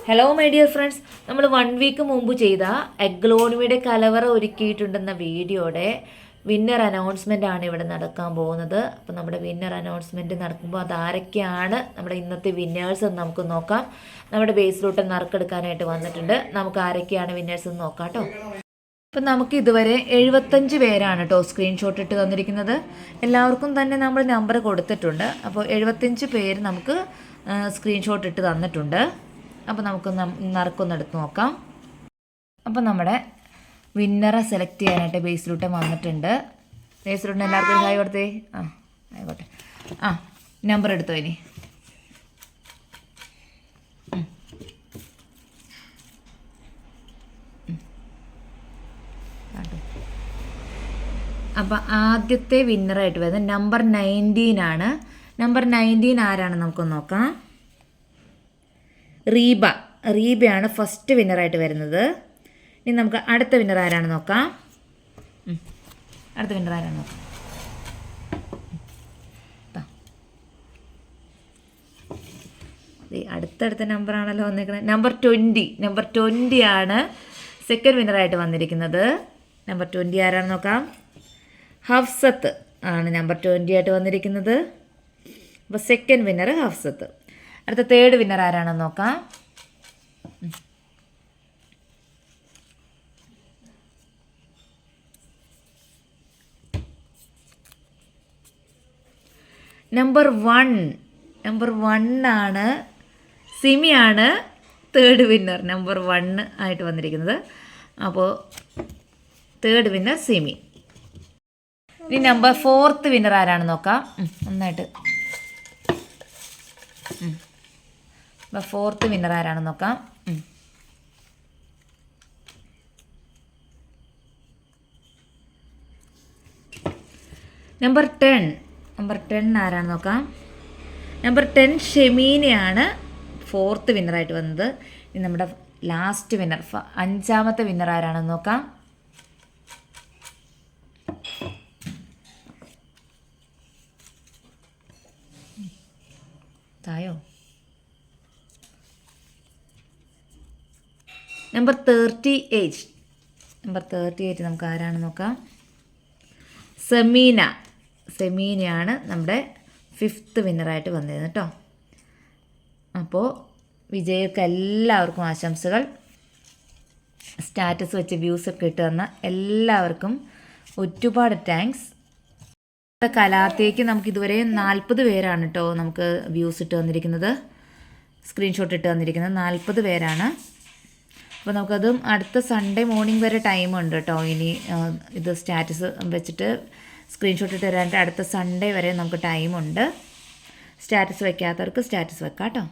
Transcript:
Hello my dear friends, നമ്മൾ 1 week മുമ്പ് ചെയ്ത എഗ്ലോണിയുടെ കലവറ ഒരുക്കിയിട്ടുണ്ടെന്ന വീഡിയോയുടെ വിന്നർ അനൗൺസ്മെൻ്റ് ആണ് ഇവിടെ നടക്കാൻ പോകുന്നത്. അപ്പോൾ നമ്മുടെ വിന്നർ അനൗൺസ്മെൻറ്റ് നടക്കുമ്പോൾ അതാരൊക്കെയാണ് നമ്മുടെ ഇന്നത്തെ വിന്നേഴ്സ് എന്ന് നമുക്ക് നോക്കാം. നമ്മുടെ ബേസിലോട്ട് നറുക്കെടുക്കാനായിട്ട് വന്നിട്ടുണ്ട്. നമുക്ക് ആരൊക്കെയാണ് വിന്നേഴ്സ് എന്ന് നോക്കാം കേട്ടോ. അപ്പം നമുക്ക് ഇതുവരെ 75 പേരാണ് കേട്ടോ സ്ക്രീൻഷോട്ട് ഇട്ട് തന്നിരിക്കുന്നത്. എല്ലാവർക്കും തന്നെ നമ്മൾ നമ്പർ കൊടുത്തിട്ടുണ്ട്. അപ്പോൾ 75 പേര് നമുക്ക് സ്ക്രീൻഷോട്ട് ഇട്ട് തന്നിട്ടുണ്ട്. അപ്പോൾ നമുക്ക് നറുക്കൊന്നെടുത്ത് നോക്കാം. അപ്പോൾ നമ്മുടെ വിന്നറെ സെലക്ട് ചെയ്യാനായിട്ട് ബേസിലൂട്ട് വന്നിട്ടുണ്ട്. ബേസിലൂട്ടിന് എല്ലാവർക്കും ഹായ് കൊടുത്തേ. ആയിക്കോട്ടെ. നമ്പർ എടുത്തോ ഇനി. അപ്പോൾ ആദ്യത്തെ വിന്നറായിട്ട് വരുന്നത് നമ്പർ 19 ആണ്. നമ്പർ 19 ആരാണ് നമുക്കൊന്ന് നോക്കാം. റീബയാണ് ഫസ്റ്റ് വിന്നറായിട്ട് വരുന്നത്. ഇനി നമുക്ക് അടുത്ത വിന്നർ ആരാണ് നോക്കാം. അടുത്ത വിന്നർ ആരാണ് നോക്കാം. അടുത്തടുത്ത നമ്പറാണല്ലോ വന്നിരിക്കുന്നത്. നമ്പർ 20 ആണ് സെക്കൻഡ് വിന്നറായിട്ട് വന്നിരിക്കുന്നത്. നമ്പർ 20 ആരാണ് നോക്കാം. ഹഫ്സത്ത് ആണ് നമ്പർ 20 ആയിട്ട് വന്നിരിക്കുന്നത്. അപ്പോൾ സെക്കൻഡ് വിന്നർ ഹഫ്സത്ത്. അടുത്ത തേർഡ് വിന്നർ ആരാണെന്ന് നോക്കാം. നമ്പർ 1 ആണ് സിമിയാണ് തേർഡ് വിന്നർ. നമ്പർ 1 ആയിട്ട് വന്നിരിക്കുന്നത്. അപ്പോൾ തേർഡ് വിന്നർ സിമി. ഇനി നമ്പർ 4th വിന്നർ ആരാണെന്ന് നോക്കാം. നന്നായിട്ട്. അപ്പോൾ 4th വിന്നർ ആരാണെന്ന് നോക്കാം. നമ്പർ 10 ആരാണെന്ന് നോക്കാം. നമ്പർ 10 ഷെമീനയാണ് 4th വിന്നറായിട്ട് വന്നത്. ഇനി നമ്മുടെ ലാസ്റ്റ് വിന്നർ 5ാമത്തെ വിന്നർ ആരാണെന്ന് നോക്കാം. തായോ. നമ്പർ 38 നമുക്ക് ആരാണെന്ന് നോക്കാം. സെമീനയാണ് നമ്മുടെ 5th വിന്നറായിട്ട് വന്നിരുന്നത് കേട്ടോ. അപ്പോൾ വിജയർക്ക് എല്ലാവർക്കും ആശംസകൾ. സ്റ്റാറ്റസ് വെച്ച് വ്യൂസൊക്കെ ഇട്ട് തന്ന എല്ലാവർക്കും ഒരുപാട് താങ്ക്സ്. കലാത്തേക്ക് നമുക്ക് ഇതുവരെ 40 പേരാണ് കേട്ടോ നമുക്ക് വ്യൂസ് ഇട്ട് തന്നിരിക്കുന്നത്, സ്ക്രീൻഷോട്ട് ഇട്ട് തന്നിരിക്കുന്നത് 40 പേരാണ്. അപ്പോൾ നമുക്കതും അടുത്ത സൺഡേ മോർണിംഗ് വരെ ടൈമുണ്ട് കേട്ടോ. ഇനി ഇത് സ്റ്റാറ്റസ് വെച്ചിട്ട് സ്ക്രീൻഷോട്ട് ഇട്ട് തരാനായിട്ട് അടുത്ത സൺഡേ വരെ നമുക്ക് ടൈമുണ്ട്. സ്റ്റാറ്റസ് വയ്ക്കാത്തവർക്ക് സ്റ്റാറ്റസ് വെക്കാം കേട്ടോ.